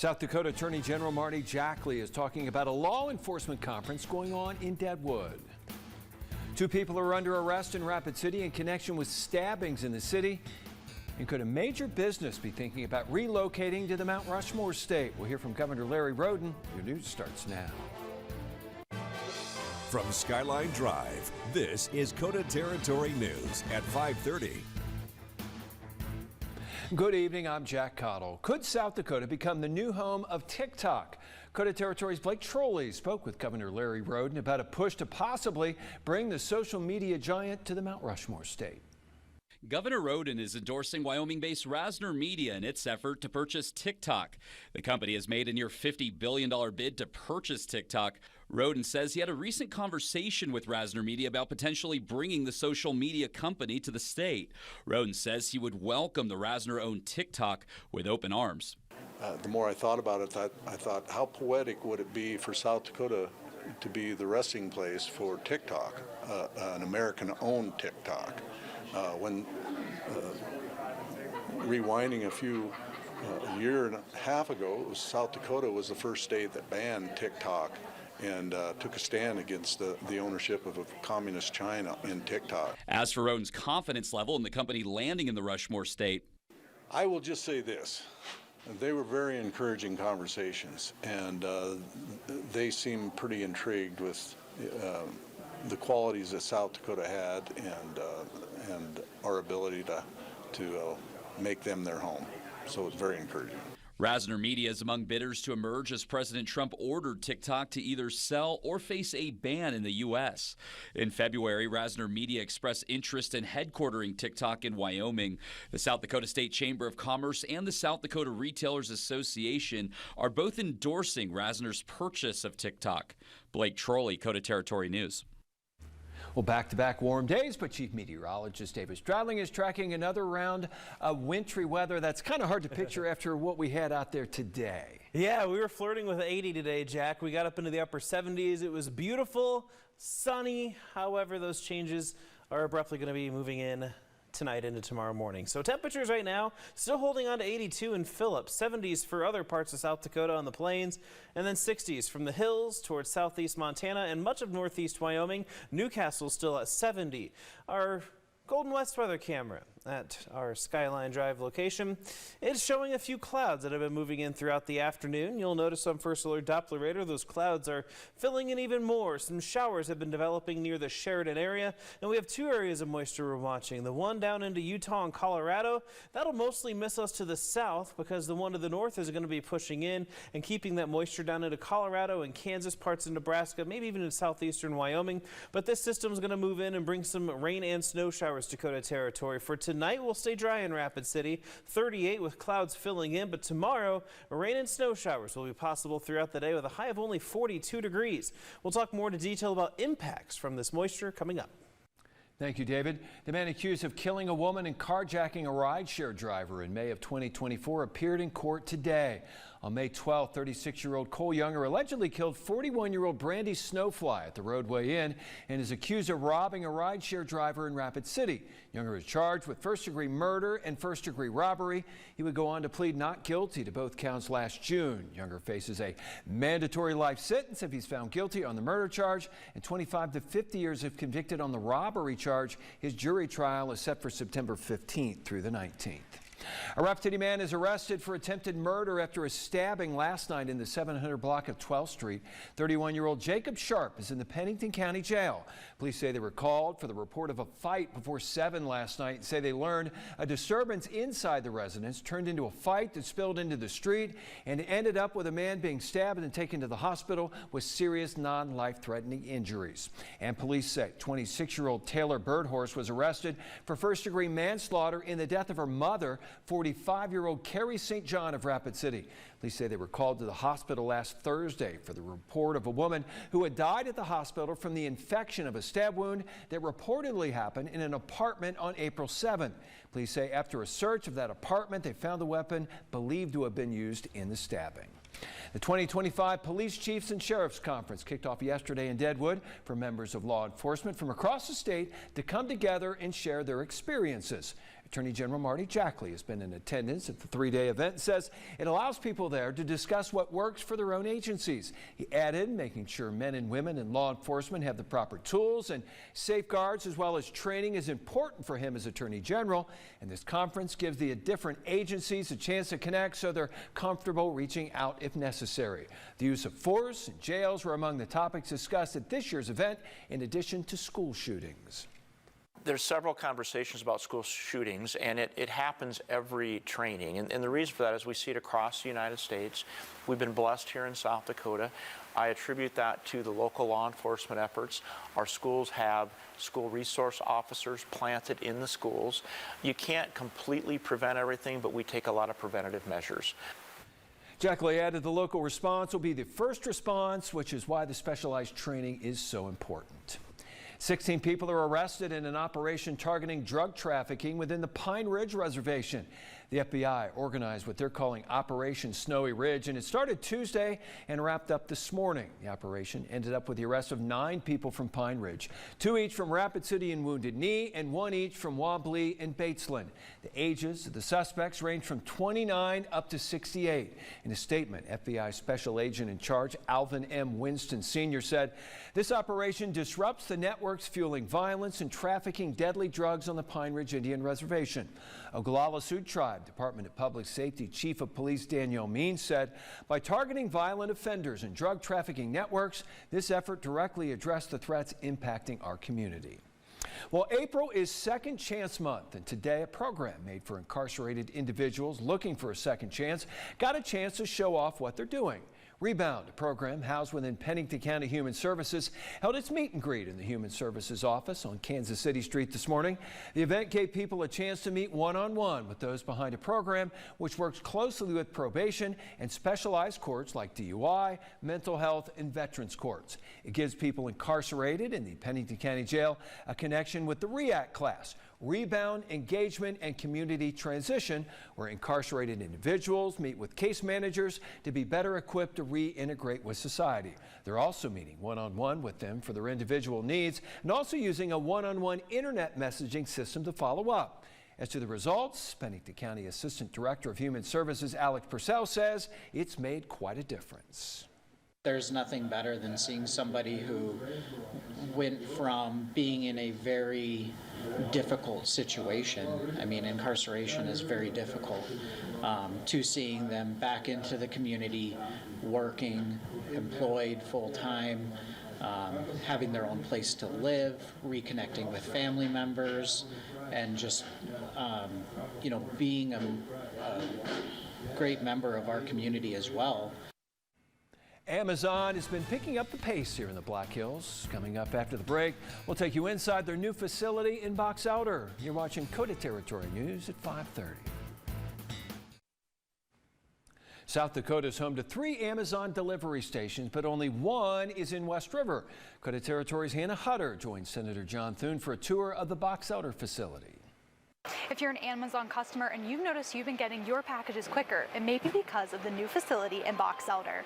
South Dakota Attorney General Marty Jackley is talking about a law enforcement conference going on in Deadwood. 2 people are under arrest in Rapid City in connection with stabbings in the city. And could a major business be thinking about relocating to the Mount Rushmore state? We'll hear from Governor Larry Roden. Your news starts now. From Skyline Drive, this is KOTA Territory News at 5:30. Good evening, I'm Jack Cottle. Could South Dakota become the new home of TikTok? KOTA Territory's Blake Trolley spoke with Governor Larry Roden about a push to possibly bring the social media giant to the Mount Rushmore state. Governor Roden is endorsing Wyoming-based Rasner Media in its effort to purchase TikTok. The company has made a near $50 billion bid to purchase TikTok. Roden says he had a recent conversation with Rasner Media about potentially bringing the social media company to the state. Roden says he would welcome the Rasner-owned TikTok with open arms. The more I thought about it, I thought, how poetic would it be for South Dakota to be the resting place for TikTok, an American-owned TikTok. Rewinding a year and a half ago, South Dakota was the first state that banned TikTok and took a stand against the ownership of a communist China in TikTok. As for Roden's confidence level in the company landing in the Rushmore state, I will just say this. They were very encouraging conversations, and they seemed pretty intrigued with the qualities that South Dakota had and our ability to make them their home. So it's very encouraging. Rasner Media is among bidders to emerge as President Trump ordered TikTok to either sell or face a ban in the U.S. In February, Rasner Media expressed interest in headquartering TikTok in Wyoming. The South Dakota State Chamber of Commerce and the South Dakota Retailers Association are both endorsing Rasner's purchase of TikTok. Blake Trolley, KOTA Territory News. Well, back-to-back warm days, but Chief Meteorologist David Stradling is tracking another round of wintry weather. That's kind of hard to picture after what we had out there today. Yeah, we were flirting with 80 today, Jack. We got up into the upper 70s. It was beautiful, sunny. However, those changes are abruptly going to be moving in tonight into tomorrow morning. So temperatures right now still holding on to 82 in Phillips, 70s for other parts of South Dakota on the plains, and then 60s from the hills towards southeast Montana and much of northeast Wyoming. Newcastle still at 70. Our Golden West weather camera at our Skyline Drive location is showing a few clouds that have been moving in throughout the afternoon. You'll notice on First Alert Doppler radar those clouds are filling in even more. Some showers have been developing near the Sheridan area, and we have 2 areas of moisture we're watching. The one down into Utah and Colorado, that'll mostly miss us to the south because the one to the north is going to be pushing in and keeping that moisture down into Colorado and Kansas, parts of Nebraska, maybe even in southeastern Wyoming. But this system is going to move in and bring some rain and snow showers to KOTA Territory. For tonight, we'll stay dry in Rapid City, 38 with clouds filling in, but tomorrow, rain and snow showers will be possible throughout the day with a high of only 42 degrees. We'll talk more to detail about impacts from this moisture coming up. Thank you, David. The man accused of killing a woman and carjacking a rideshare driver in May of 2024 appeared in court today. On May 12, 36-year-old Cole Younger allegedly killed 41-year-old Brandy Snowfly at the Roadway Inn and is accused of robbing a rideshare driver in Rapid City. Younger is charged with first-degree murder and first-degree robbery. He would go on to plead not guilty to both counts last June. Younger faces a mandatory life sentence if he's found guilty on the murder charge and 25 to 50 years if convicted on the robbery charge. His jury trial is set for September 15th through the 19th. A Rapid City man is arrested for attempted murder after a stabbing last night in the 700 block of 12th Street. 31-year-old Jacob Sharp is in the Pennington County Jail. Police say they were called for the report of a fight before 7 last night and say they learned a disturbance inside the residence turned into a fight that spilled into the street and ended up with a man being stabbed and taken to the hospital with serious non-life-threatening injuries. And police say 26-year-old Taylor Birdhorse was arrested for first-degree manslaughter in the death of her mother, 45-year-old Carrie St. John of Rapid City. Police say they were called to the hospital last Thursday for the report of a woman who had died at the hospital from the infection of a stab wound that reportedly happened in an apartment on April 7th. Police say after a search of that apartment, they found the weapon believed to have been used in the stabbing. The 2025 Police Chiefs and Sheriffs Conference kicked off yesterday in Deadwood for members of law enforcement from across the state to come together and share their experiences. Attorney General Marty Jackley has been in attendance at the three-day event and says it allows people there to discuss what works for their own agencies. He added, making sure men and women in law enforcement have the proper tools and safeguards as well as training is important for him as Attorney General. And this conference gives the different agencies a chance to connect so they're comfortable reaching out if necessary. The use of force and jails were among the topics discussed at this year's event, in addition to school shootings. There's several conversations about school shootings, and it happens every training. And the reason for that is we see it across the United States. We've been blessed here in South Dakota. I attribute that to the local law enforcement efforts. Our schools have school resource officers planted in the schools. You can't completely prevent everything, but we take a lot of preventative measures. Jackley added the local response will be the first response, which is why the specialized training is so important. 16 people are arrested in an operation targeting drug trafficking within the Pine Ridge Reservation. The FBI organized what they're calling Operation Snowy Ridge, and it started Tuesday and wrapped up this morning. The operation ended up with the arrest of 9 people from Pine Ridge, 2 each from Rapid City and Wounded Knee, and 1 each from Wobbly and Batesland. The ages of the suspects range from 29 up to 68. In a statement, FBI Special Agent in Charge Alvin M. Winston Sr. said, "This operation disrupts the networks fueling violence and trafficking deadly drugs on the Pine Ridge Indian Reservation." Oglala Sioux Tribe Department of Public Safety Chief of Police Danielle Means said, "By targeting violent offenders and drug trafficking networks, this effort directly addressed the threats impacting our community." Well, April is Second Chance Month, and today a program made for incarcerated individuals looking for a second chance got a chance to show off what they're doing. Rebound, a program housed within Pennington County Human Services, held its meet and greet in the Human Services office on Kansas City Street this morning. The event gave people a chance to meet one-on-one with those behind a program which works closely with probation and specialized courts like DUI, mental health, and veterans courts. It gives people incarcerated in the Pennington County Jail a connection with the REACT class, Rebound, Engagement, and Community Transition, where incarcerated individuals meet with case managers to be better equipped to reintegrate with society. They're also meeting one-on-one with them for their individual needs and also using a one-on-one internet messaging system to follow up. As to the results, Pennington County Assistant Director of Human Services Alex Purcell says it's made quite a difference. There's nothing better than seeing somebody who went from being in a very difficult situation, I mean incarceration is very difficult, to seeing them back into the community, working, employed full-time, having their own place to live, reconnecting with family members, and just being a great member of our community as well. Amazon has been picking up the pace here in the Black Hills. Coming up after the break, we'll take you inside their new facility in Box Elder. You're watching KOTA Territory News at 5:30. South Dakota is home to 3 Amazon delivery stations, but only 1 is in West River. KOTA Territory's Hannah Hutter joins Senator John Thune for a tour of the Box Elder facility. If you're an Amazon customer and you've noticed you've been getting your packages quicker, it may be because of the new facility in Box Elder.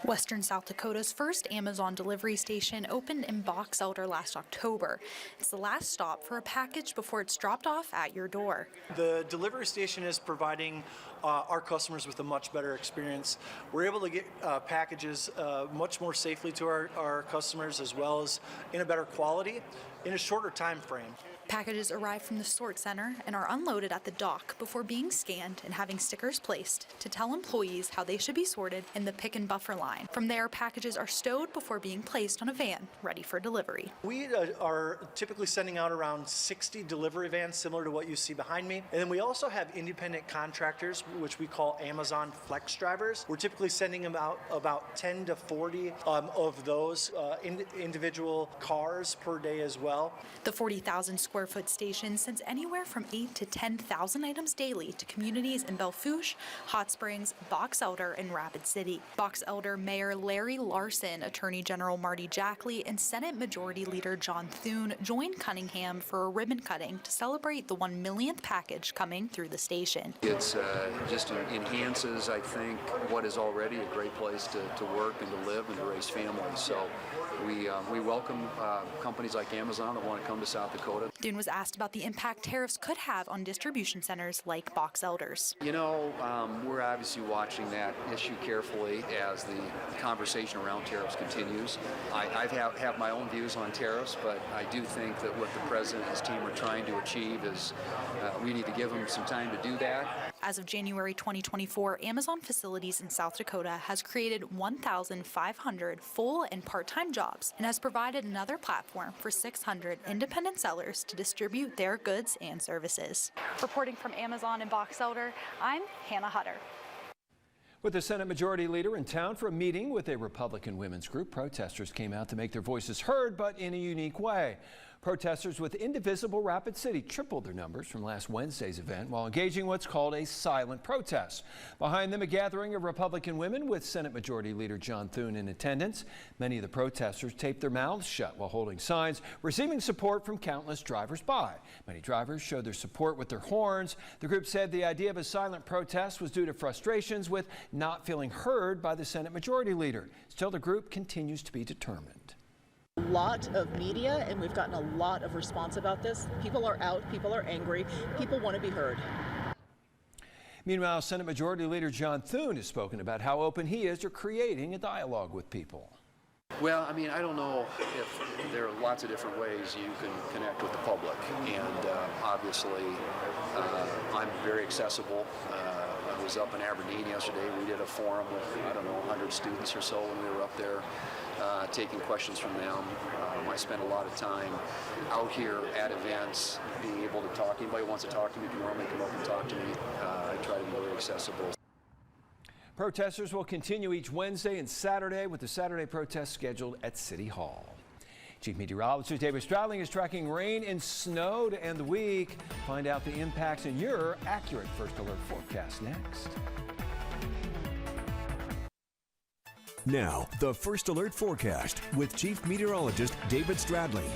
Western South Dakota's first Amazon delivery station opened in Box Elder last October. It's the last stop for a package before it's dropped off at your door. The delivery station is providing our customers with a much better experience. We're able to get packages much more safely to our customers, as well as in a better quality in a shorter time frame. Packages arrive from the sort center and are unloaded at the dock before being scanned and having stickers placed to tell employees how they should be sorted in the pick and buffer line. From there, packages are stowed before being placed on a van ready for delivery. We are typically sending out around 60 delivery vans, similar to what you see behind me. And then we also have independent contractors, which we call Amazon Flex drivers. We're typically sending them out about 10 to 40 of those individual cars per day as well. The 40,000 square foot station sends anywhere from 8,000 to 10,000 items daily to communities in Belfouche, Hot Springs, Box Elder, and Rapid City. Box Elder Mayor Larry Larson, Attorney General Marty Jackley, and Senate Majority Leader John Thune joined Cunningham for a ribbon cutting to celebrate the 1 millionth package coming through the station. It's just enhances, I think, what is already a great place to work and to live and to raise families. So we welcome companies like Amazon Amazon that want to come to South Dakota. Thune was asked about the impact tariffs could have on distribution centers like Box Elders. You know, we're obviously watching that issue carefully as the conversation around tariffs continues. I have my own views on tariffs, but I do think that what the president and his team are trying to achieve is we need to give them some time to do that. As of January 2024, Amazon facilities in South Dakota has created 1,500 full and part-time jobs and has provided another platform for 600 independent sellers to distribute their goods and services. Reporting from Amazon and Box Elder, I'm Hannah Hutter. With the Senate Majority Leader in town for a meeting with a Republican women's group, protesters came out to make their voices heard, but in a unique way. Protesters with Indivisible Rapid City tripled their numbers from last Wednesday's event while engaging what's called a silent protest. Behind them, a gathering of Republican women with Senate Majority Leader John Thune in attendance. Many of the protesters taped their mouths shut while holding signs, receiving support from countless drivers by. Many drivers showed their support with their horns. The group said the idea of a silent protest was due to frustrations with not feeling heard by the Senate Majority Leader. Still, the group continues to be determined. A lot of media, and we've gotten a lot of response about this. People are out, people are angry, people want to be heard. Meanwhile, Senate Majority Leader John Thune has spoken about how open he is to creating a dialogue with people. Well, I mean, I don't know if there are lots of different ways you can connect with the public, and obviously I'm very accessible. I was up in Aberdeen yesterday. We did a forum with, I don't know, 100 students or so when we were up there taking questions from them. I spend a lot of time out here at events, being able to talk. Anybody wants to talk to me, if you want to come up and talk to me, I try to be very accessible. Protesters will continue each Wednesday and Saturday with the Saturday protest scheduled at City Hall. Chief Meteorologist David Stradling is tracking rain and snow to end the week. Find out the impacts in your accurate First Alert forecast next. Now, the First Alert forecast with Chief Meteorologist David Stradling.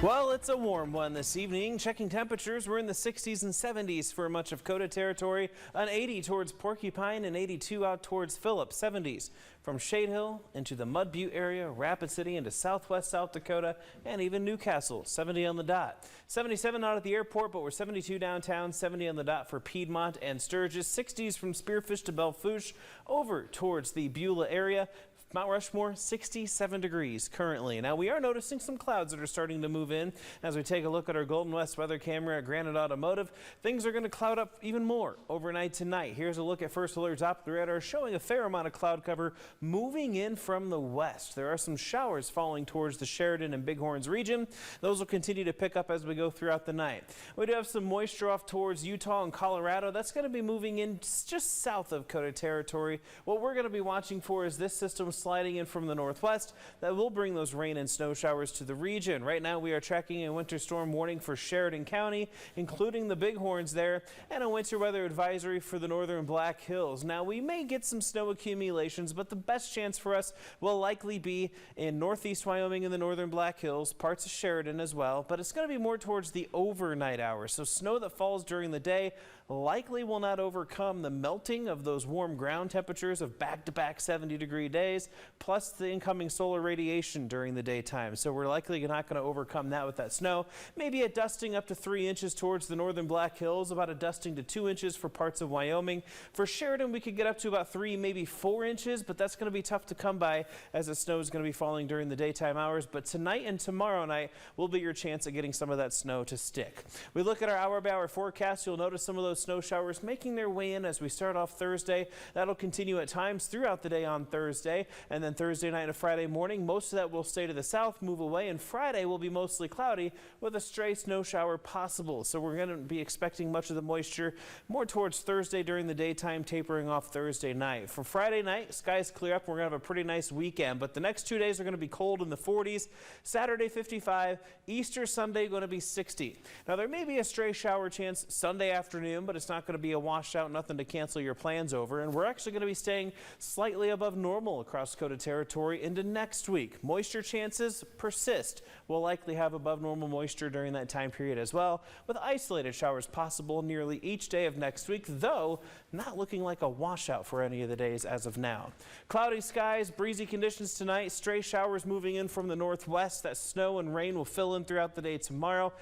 Well, it's a warm one this evening. Checking temperatures, we're in the 60s and 70s for much of KOTA territory. An 80 towards Porcupine and 82 out towards Phillips. 70s from Shade Hill into the Mud Butte area, Rapid City into southwest South Dakota, and even Newcastle. 70 on the dot. 77 out at the airport, but we're 72 downtown. 70 on the dot for Piedmont and Sturgis. 60s from Spearfish to Belfouche over towards the Beulah area. Mount Rushmore, 67 degrees currently. Now, we are noticing some clouds that are starting to move in. As we take a look at our Golden West weather camera at Granite Automotive, things are going to cloud up even more overnight tonight. Here's a look at First Alert's optical radar showing a fair amount of cloud cover moving in from the west. There are some showers falling towards the Sheridan and Bighorns region. Those will continue to pick up as we go throughout the night. We do have some moisture off towards Utah and Colorado. That's going to be moving in just south of KOTA territory. What we're going to be watching for is this system sliding in from the northwest that will bring those rain and snow showers to the region. Right now we are tracking a winter storm warning for Sheridan County, including the Bighorns there, and a winter weather advisory for the northern Black Hills. Now we may get some snow accumulations, but the best chance for us will likely be in northeast Wyoming and the northern Black Hills, parts of Sheridan as well, but it's going to be more towards the overnight hours. So snow that falls during the day likely will not overcome the melting of those warm ground temperatures of back-to-back 70-degree days, plus the incoming solar radiation during the daytime. So we're likely not going to overcome that with that snow. Maybe a dusting up to 3 inches towards the northern Black Hills, about a dusting to 2 inches for parts of Wyoming. For Sheridan, we could get up to about 3, maybe 4 inches, but that's going to be tough to come by as the snow is going to be falling during the daytime hours. But tonight and tomorrow night will be your chance at getting some of that snow to stick. We look at our hour-by-hour forecast. You'll notice some of those snow showers making their way in as we start off Thursday. That'll continue at times throughout the day on Thursday, and then Thursday night and Friday morning, most of that will stay to the south, move away, and Friday will be mostly cloudy with a stray snow shower possible. So we're going to be expecting much of the moisture more towards Thursday during the daytime, tapering off Thursday night. For Friday night, skies clear up. We're going to have a pretty nice weekend, but the next 2 days are going to be cold in the 40s. Saturday 55, Easter Sunday going to be 60. Now there may be a stray shower chance Sunday afternoon. Equilibrium, but it's not going to be a washout, nothing to cancel your plans over. And we're actually going to be staying slightly above normal across Dakota territory into next week. Moisture chances persist. We'll likely have above normal moisture during that time period as well, with isolated showers possible nearly each day of next week, though not looking like a washout for any of the days as of now. Cloudy skies, breezy conditions tonight, stray showers moving in from the northwest. That snow and rain will fill in throughout the day tomorrow.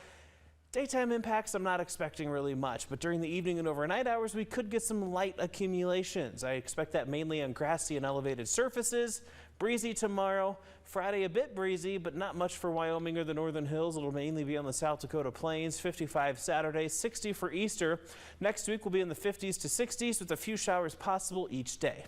Daytime impacts, I'm not expecting really much, but during the evening and overnight hours, we could get some light accumulations. I expect that mainly on grassy and elevated surfaces. Breezy tomorrow. Friday a bit breezy, but not much for Wyoming or the northern hills. It'll mainly be on the South Dakota plains. 55 Saturday, 60 for Easter. Next week will be in the 50s to 60s with a few showers possible each day.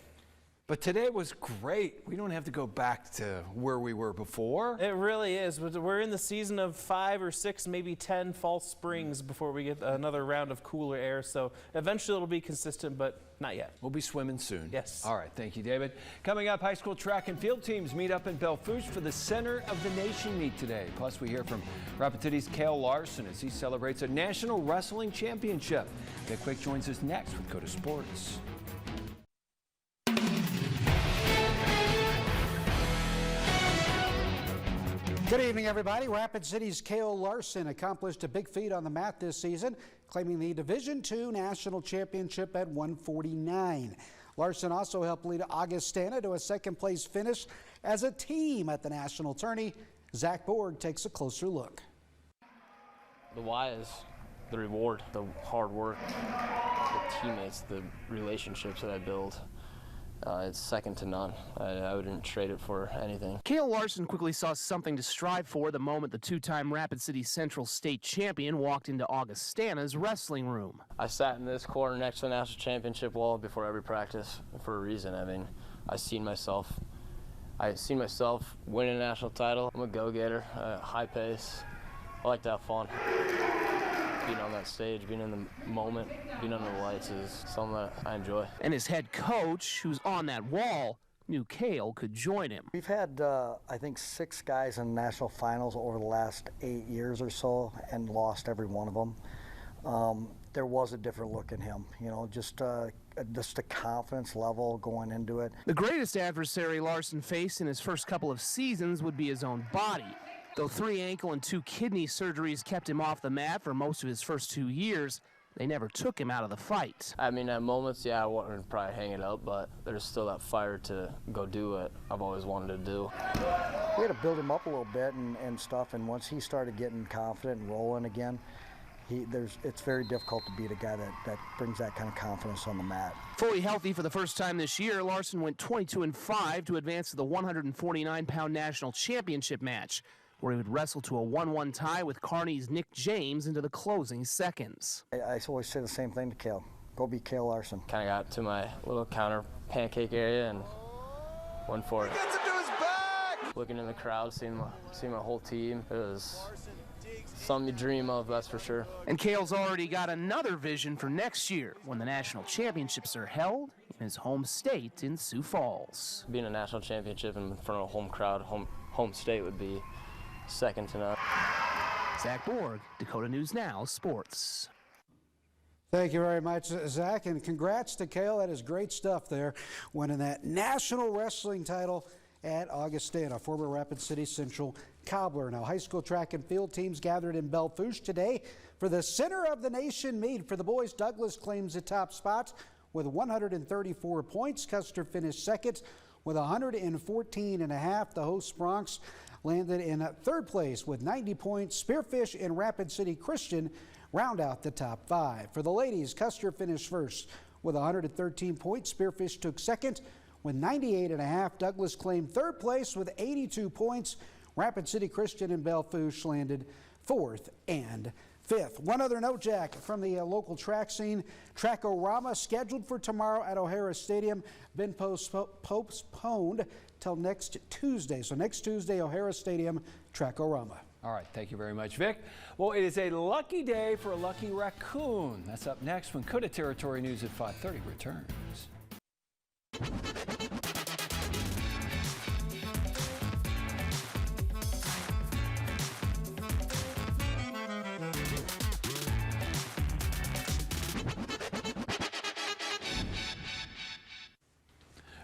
But today was great. We don't have to go back to where we were before. It really is. We're in the season of 5 or 6, maybe 10 false springs before we get another round of cooler air. So eventually it'll be consistent, but not yet. We'll be swimming soon. Yes. All right. Thank you, David. Coming up, high school track and field teams meet up in Belfouche for the Center of the Nation meet today. Plus, we hear from Rapid City's Kale Larson as he celebrates a national wrestling championship. Vic Quick joins us next with KOTA Sports. Good evening, everybody. Rapid City's Kale Larson accomplished a big feat on the mat this season, claiming the Division II National Championship at 149. Larson also helped lead Augustana to a second-place finish as a team at the national tourney. Zach Borg takes a closer look. The why is the reward, the hard work, the teammates, the relationships that I build. It's second to none. I wouldn't trade it for anything. Kale Larson quickly saw something to strive for the moment the two-time Rapid City Central state champion walked into Augustana's wrestling room. I sat in this corner next to the national championship wall before every practice for a reason. I mean, I seen myself winning a national title. I'm a go-getter, high pace. I like to have fun. Being on that stage, being in the moment, being under the lights is something that I enjoy. And his head coach, who's on that wall, knew Kale could join him. We've had, I think, 6 guys in national finals over the last 8 years or so and lost every one of them. There was a different look in him, you know, just a confidence level going into it. The greatest adversary Larson faced in his first couple of seasons would be his own body. Though 3 ankle and 2 kidney surgeries kept him off the mat for most of his first 2 years, they never took him out of the fight. I mean, at moments, yeah, I wouldn't probably hang it up, but there's still that fire to go do what I've always wanted to do. We had to build him up a little bit and stuff, and once he started getting confident and rolling again, it's very difficult to beat a guy that brings that kind of confidence on the mat. Fully healthy for the first time this year, Larson went 22-5 to advance to the 149-pound national championship match, where he would wrestle to a 1-1 tie with Kearney's Nick James into the closing seconds. I always say the same thing to Kale. Go beat Kale Larson. Kind of got to my little counter pancake area and went for it. Gets it to his back! Looking in the crowd, seeing my whole team, it was something you dream of, that's for sure. And Kale's already got another vision for next year when the national championships are held in his home state in Sioux Falls. Being a national championship in front of a home crowd, home state would be second to none. Zach Borg, Dakota News Now Sports. Thank you very much, Zach, and congrats to Kale. That is great stuff there, winning that national wrestling title at Augustana, former Rapid City Central cobbler. Now, high school track and field teams gathered in Belfouche today for the Center of the Nation meet. For the boys, Douglas claims the top spot with 134 points. Custer finished second with 114.5. The host Bronx landed in third place with 90 points. Spearfish and Rapid City Christian round out the top 5. For the ladies, Custer finished first with 113 points. Spearfish took second with 98.5. Douglas claimed third place with 82 points. Rapid City Christian and Belfouche landed 4th and 5th. One other note, Jack, from the local track scene. Track-O-Rama scheduled for tomorrow at O'Hara Stadium, been postponed till next Tuesday. So next Tuesday, O'Hara Stadium, Track-O-Rama. All right, thank you very much, Vic. Well, it is a lucky day for a lucky raccoon. That's up next when KOTA Territory News at 5:30 returns.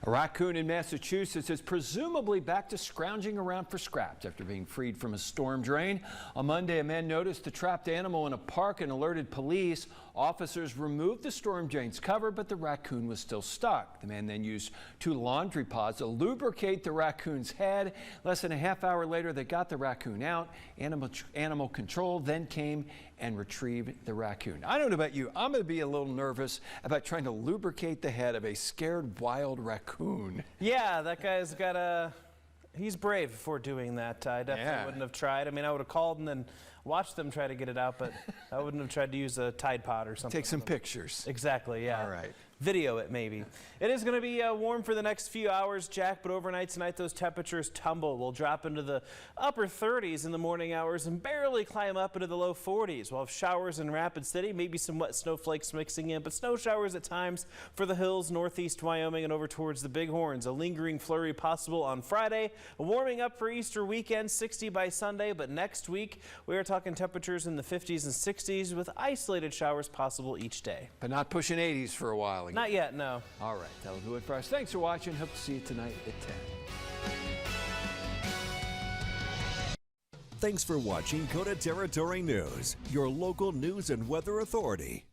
A raccoon in Massachusetts is presumably back to scrounging around for scraps after being freed from a storm drain. On Monday, a man noticed the trapped animal in a park and alerted police. Officers removed the storm drain's cover, but the raccoon was still stuck. The man then used 2 laundry pods to lubricate the raccoon's head. Less than a half hour later, they got the raccoon out. Animal control then came and retrieved the raccoon. I don't know about you, I'm going to be a little nervous about trying to lubricate the head of a scared wild raccoon. Yeah, that guy's got a... He's brave for doing that. I definitely wouldn't have tried. I mean, I would have called and then watched them try to get it out, but I wouldn't have tried to use a Tide Pod or something. Take some pictures. Exactly, yeah. All right. Video it, maybe. It is going to be warm for the next few hours, Jack, but overnight tonight those temperatures tumble. We'll drop into the upper 30s in the morning hours and barely climb up into the low 40s. We'll have showers in Rapid City, maybe some wet snowflakes mixing in, but snow showers at times for the hills, northeast Wyoming, and over towards the Bighorns. A lingering flurry possible on Friday. Warming up for Easter weekend, 60 by Sunday, but next week we are talking temperatures in the 50s and 60s with isolated showers possible each day. But not pushing 80s for a while again. Not yet, no. All right, that'll do it for us. Thanks for watching. Hope to see you tonight at 10. Thanks for watching KOTA Territory News, your local news and weather authority.